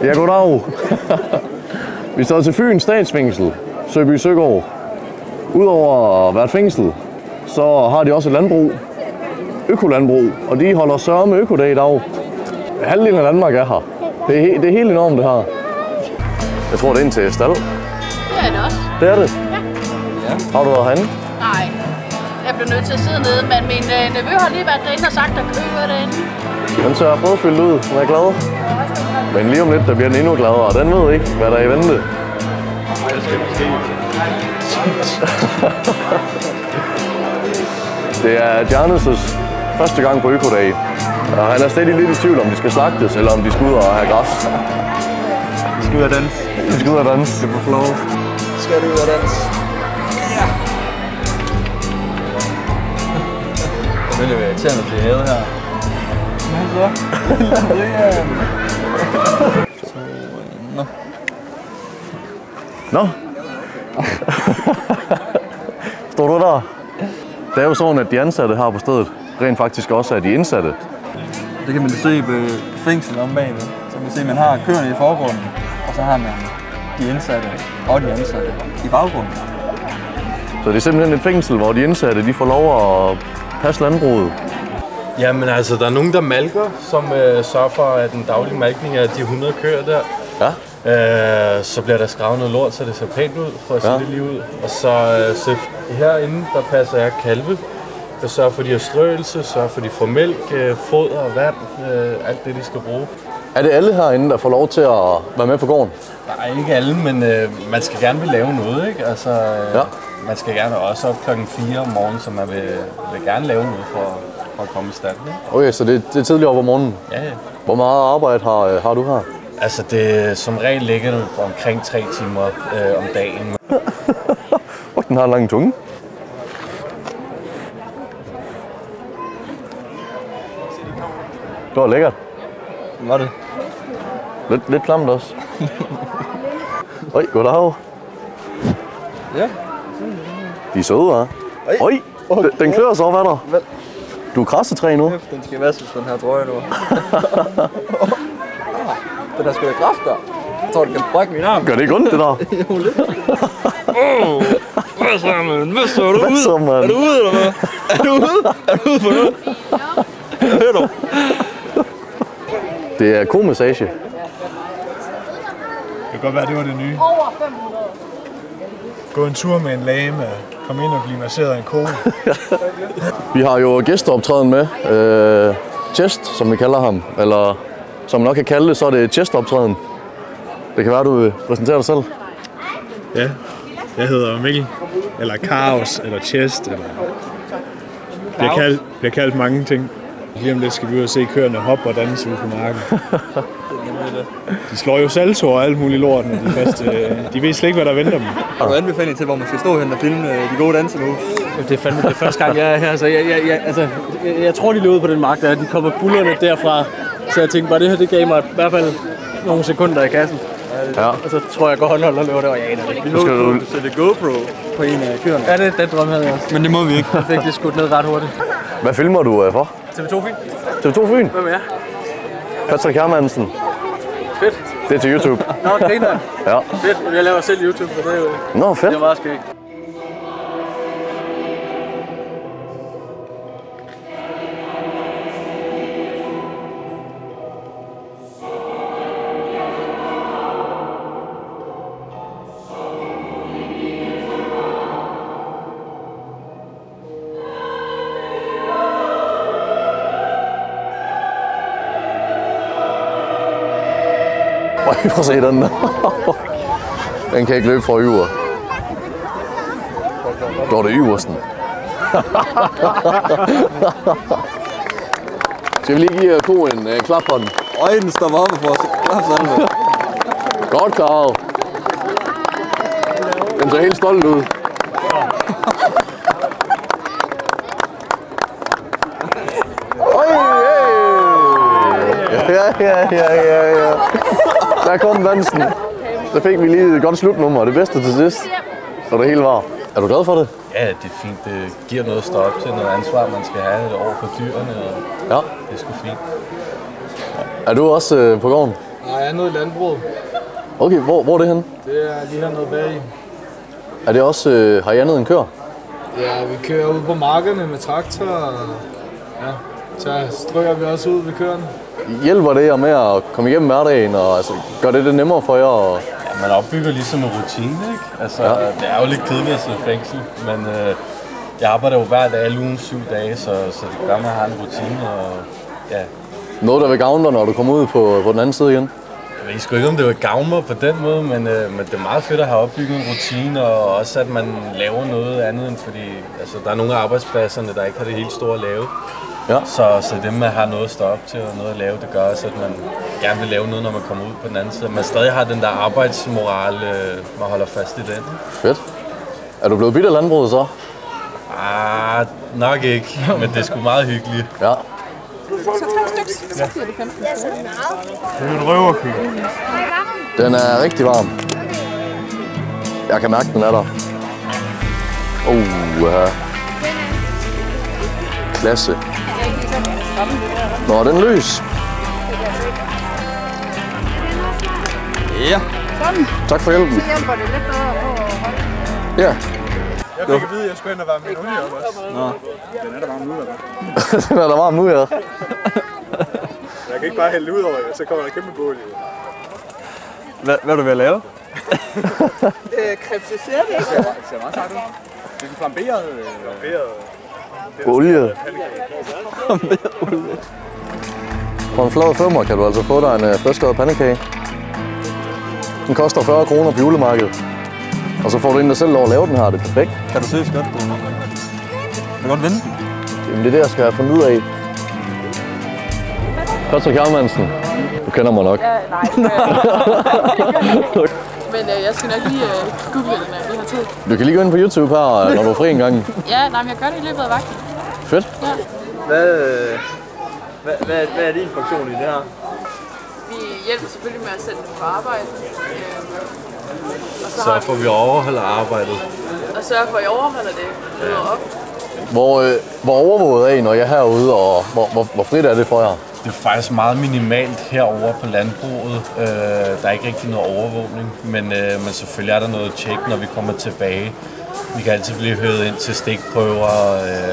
Ja, goddag. Vi står til Fyns Statsfængsel, Søby Søgaard. Udover at være et fængsel, så har de også et landbrug, økolandbrug, og de holder sørme økodag i dag. Halvdelen af Danmark er her. Det er helt enormt, det her. Jeg tror, det er ind til stald. Det er det også. Det er det? Ja. Har du været herinde? Nej. Jeg blev nødt til at sidde nede, men min nevø har lige været derinde og sagt, at køber derinde. Den ser brødfyldt ud. Den er glad. Men lige om lidt, der bliver den endnu gladere, og den ved ikke, hvad der er i vente. Det er Giannis' første gang på økodag. Og han er stadig lidt i tvivl, om de skal slagtes, eller om de skal ud og have græs. Vi skal ud og danse. Vi skal ud og danse. Det er på flow. Skal du ud og danse? Ja. Det vil være irriterende at blive hævet her. Hvad så? Nå. Står du der? Det er jo sådan, at de ansatte her på stedet rent faktisk også er de indsatte. Det kan man se på fængslet om bagved. Så man ser, at man har køerne i forgrunden, og så har man de indsatte og de ansatte i baggrunden. Så det er simpelthen et fængsel, hvor de indsatte de får lov at passe landbruget. Jamen altså, der er nogen, der malker, som sørger for, at den daglige malkning af de 100 køer der. Ja. Så bliver der skravet noget lort, så det ser pænt ud, for at se det lige ud. Og så herinde, der passer jeg kalve. Jeg sørger for, at de har strøelse, sørger for, at de får mælk, foder og vand, alt det, de skal bruge. Er det alle herinde, der får lov til at være med på gården? Nej, ikke alle, men man skal gerne vil lave noget, ikke? Altså, man skal gerne også op klokken 4 om morgenen, så man vil gerne lave noget for at komme i stand. Ikke? Okay, så det er tidligere op om morgenen? Ja, ja. Hvor meget arbejde har du her? Altså, som regel ligger det omkring 3 timer om dagen. Den har en lang tunge. Det var lækkert. Hvad var det? Lidt klamt også. Oj, goddag. Ja. De er søde, hva'? Oj, den klør så, hvad der? Du er krassetræ nu. Den skal vaskes, den her trøje nu. Den der skal da kraft der. Jeg tror, det kan brække min arm. Gør det ikke ondt, det der? Jo, lidt. Hvad så, man? Hvad så, er du Hvad så, ude? man? Er du ude, eller hvad? Er du ude? Er du ude for noget? Hvad hører du? Det er komassage. Det kan godt være, det var det nye. Over 500. Gå en tur med en lame, kom ind og blive masseret af en kone. Vi har jo gæsteoptræden med. Chest, som vi kalder ham. Eller som man nok kan kalde det, så er det chestoptræden. Det kan være, du vil præsentere dig selv. Ja, jeg hedder Mikkel. Eller Kaos, eller Chest, eller... Bliver kaldt mange ting. Lige om lidt skal vi ud og se køerne hoppe og danse ude på marken. De slår jo salto og alt muligt lort, når de er fast. De ved slet ikke, hvad der venter dem. Har du anbefaling til, hvor man skal stå hen og filme de gode danser nu? Det er fandme det første gang, jeg er her. Så jeg tror, de lå ude på den mark der. De kommer bullerne derfra. Så jeg tænkte bare, det her det gav mig i hvert fald nogle sekunder i kassen. Ja. Og så tror jeg godt, at holder løber det, og jeg aner det ikke. Vi håber, du sætter GoPro på en af køerne. Ja, den drøm havde jeg også. Men det må vi ikke. Jeg fik det skudt ned ret hurtigt. Hvad filmer du for? TV2 Fyn. TV2 Fyn? Hvem er jeg? Patrick Hermansen. Fedt. Det er til YouTube. Nå, griner. Ja. Fedt. Jeg laver selv YouTube, så det er jo... Nå, fedt. Det er meget skægt. Prøv at se den der. Den kan ikke løbe fra yver. Går det yversten? Skal vi lige give Ko en klap på den? Øjden stopper oppe for os. Klap sådan. Godt, Karl. Den ser helt stolt ud. Oj, ja. Der kom dansen. Så fik vi lige et godt slutnummer, det bedste til sidst. Så det hele var. Er du glad for det? Ja, det er fint. Det giver noget at stå op til, noget ansvar, man skal have over for dyrene. Og ja. Det er sgu fint. Er du også på gården? Nej, er noget landbrug. Okay, hvor er det henne? Det er lige hernede bag. Er det også, har I andet end køer? Ja, vi kører ud på markerne med traktor, og ja, så stryger vi også ud ved køerne. Hjælper det jer med at komme igennem hverdagen, og altså, gør det nemmer for jer? Og... Ja, man opbygger ligesom en rutine, ikke? Altså, ja. Det er jo lidt kedeligt at sidde i fængsel, men jeg arbejder jo hver dag, alle ugen 7 dage, så det gør, at man har en rutine, og ja. Noget, der vil gavne dig, når du kommer ud på den anden side igen? Jeg ved sgu ikke, om det vil gavne mig på den måde, men det er meget fedt at have opbygget en rutine, og også at man laver noget andet, end fordi altså, der er nogle af arbejdspladserne, der ikke har det helt store at lave. Ja. Så dem, man har noget at stå op til og noget at lave, det gør også, at man gerne vil lave noget, når man kommer ud på den anden side. Man stadig har den der arbejdsmoral, man holder fast i den. Fedt. Er du blevet bidt af landbruget så? Nok ikke, men det er sgu meget hyggeligt. Ja. Så 3 stykker, så bliver det 15. Det er en røverkyld. Den er rigtig varm. Jeg kan mærke, den er der. Klasse. Nå, er den løs? Ja. Tak for hjælpen. Så hjælper det lidt bedre på at holde. Ja. Jeg fik at vide, at jeg skulle ind og varme min olie op også. Nå. Den er der varm nu, eller hvad? Den er der varm nu, ja. Jeg kan ikke bare hælde det ud over jer, så kommer der kæmpe bål i. Hvad er du ved at lave? Krebs, ser det ikke? Det ser meget sejt ud. Det er en flamberet... Olie. For en flad 5'er kan du altså få dig en friskåret pandekage. Den koster 40 kroner på julemarkedet. Og så får du en, der selv lov at lave den her. Det er perfekt. Kan du seriøst godt? Du kan godt vinde. Jamen, det er det, jeg skal have fundet ud af. Patrick Hermansen. Du kender mig nok. Ja, nej. Men jeg skal nok lige google den, når vi har tid. Du kan lige gå ind på YouTube her, når du er fri en gang. Ja, nej, men jeg gør det i løbet af vagten. Fedt. Ja. Hvad er din funktion i det her? Vi hjælper selvfølgelig med at sætte dem på arbejde. Og så Sørg for, at vi overholder arbejdet. Og sørge for, at I overholder det. Møder op. Hvor overvåget er I, når jeg er herude, og hvor frit er det for jer? Det er faktisk meget minimalt herover på landbruget. Der er ikke rigtig noget overvågning, men selvfølgelig er der noget tjek, når vi kommer tilbage. Vi kan altid blive høvet ind til stikprøver,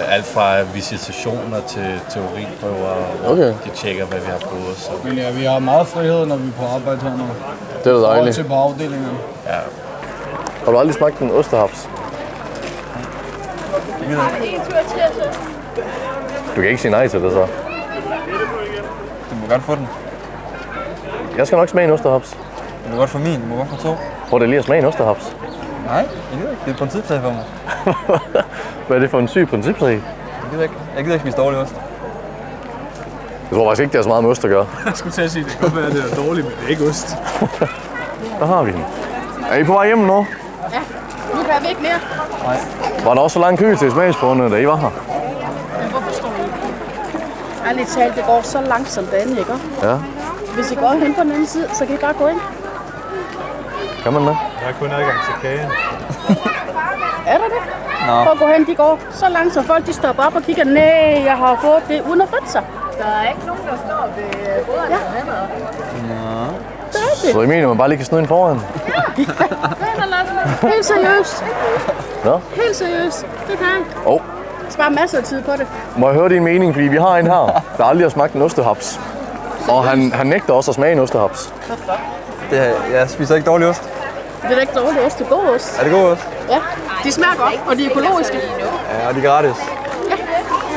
alt fra visitationer til urinprøver, hvor de tjekker, hvad vi har på os. Men ja, vi har meget frihed, når vi er på arbejde her nu. Det er da dejligt. Til på afdelingen. Ja. Har du aldrig smagt en ostehaps? Du kan ikke sige nej til det, så. Du må godt få den. Jeg skal nok smage en ostehaps. Du må godt få min. Du må godt få 2. Prøv det lige at smage en ostehaps. Nej, jeg gider ikke. Det er et principsag for mig. Hvad er det for en syg principsag? Jeg gider ikke spise dårlig ost. Jeg tror faktisk ikke, det har så meget med ost at gøre. Jeg skulle til at sige, at det kan godt være, at det er dårligt, men det er ikke ost. Der har vi den. Er I på vej hjem nu? Ja, nu kan vi ikke mere. Nej. Var der også så lang kø til smagsprøverne, da I var her? Men hvorfor står I? Ærligt talt, det går så langsomt derinde, ikke? Ja. Hvis I går hen på den anden side, så kan I bare gå ind. Kan man det? Jeg har kun adgang til kagen. Er der det? Nå. Prøv at gå hen, de går så langsomt. Folk de stopper op og kigger, nej, jeg har fået det uden at flytte sig. Der er ikke nogen, der står ved bordet. Ja. Det er rigtigt. Så I mener, man bare lige kan snyde ind foran? Helt seriøst. Nå? Helt seriøst. Det kan jeg. Spar masser af tid på det. Må jeg høre din mening? Fordi vi har en her, der aldrig har smagt en ostehaps. Og han nægter også at smage en ostehaps. Jeg spiser ikke dårlig ost. Det er da ikke dårlig ost, det er god ost. Er det god ost? Ja, de smager godt, og de er økologiske. Ja, og de er gratis. Ja,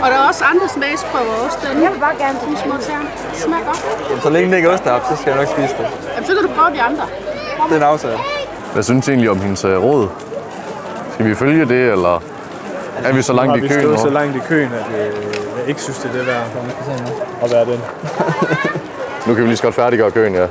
og der er også andre smagsprøver ost. Jeg vil bare gerne de små tæerne. De smager godt. Jamen, så længe det ikke er ostehaps, så skal jeg nok spise det. Jamen, så kan du prøve de andre. Det er en aftale. Hvad synes I egentlig om hendes råd? Skal vi følge det, eller er vi så langt i køen? Vi har stået så langt i køen, at jeg ikke synes, det er det værd at være den. Nu kan vi lige så godt færdiggøre køen, ja.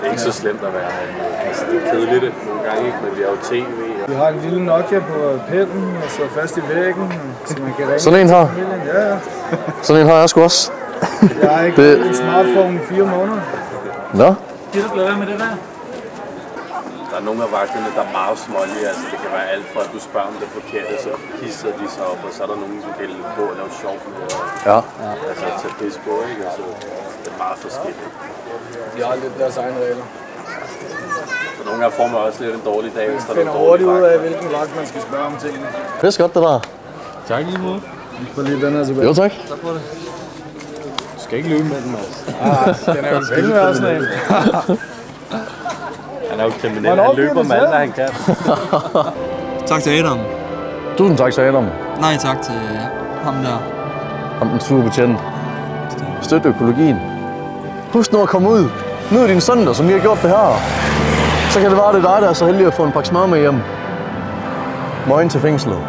Det er ikke så slemt at være her. Altså, det er kedeligt nogle gange, ikke? Men vi har jo tv Vi har en lille Nokia på pinden og så fast i væggen, så man kan ringe Sådan en her? familien. Ja. Sådan en har jeg sgu også. Jeg har ikke Det- en smartphone i 4 måneder. Nå? Gider du lade være med det der? Der er nogle af vagterne, der er meget smålige. Altså, det kan være alt fra, at du spørger om det forkerte, så hisser de sig op, og så er der nogen, som kan gå og lave sjov med det. Ja. Altså, tage pis på, ikke? Altså, det er meget forskelligt. De har lidt deres egne regler. Så nogle gange får man også lidt en dårlig dag, hvis der Man er finder nogle hurtigt dårlige ud af, vagter. hvilken vagt man skal spørge om tingene. Det er godt, det der. Tak lige måde. Så lige den her tilbage. Jo, tak. Du skal ikke løbe med den, altså. Den er jo spændende være sådan en. Han er jo kriminel, han løber med alt, hvad han kan. Tak til Adam. Tusind tak til Adam. Nej, tak til ham der. Ham den sure betjent. Støt økologien. Husk nu at komme ud. Nyd din søndag, som vi har gjort det her. Så kan det være, det er dig, der er så heldig at få en pakke smør med hjem. Morgen til fængslet.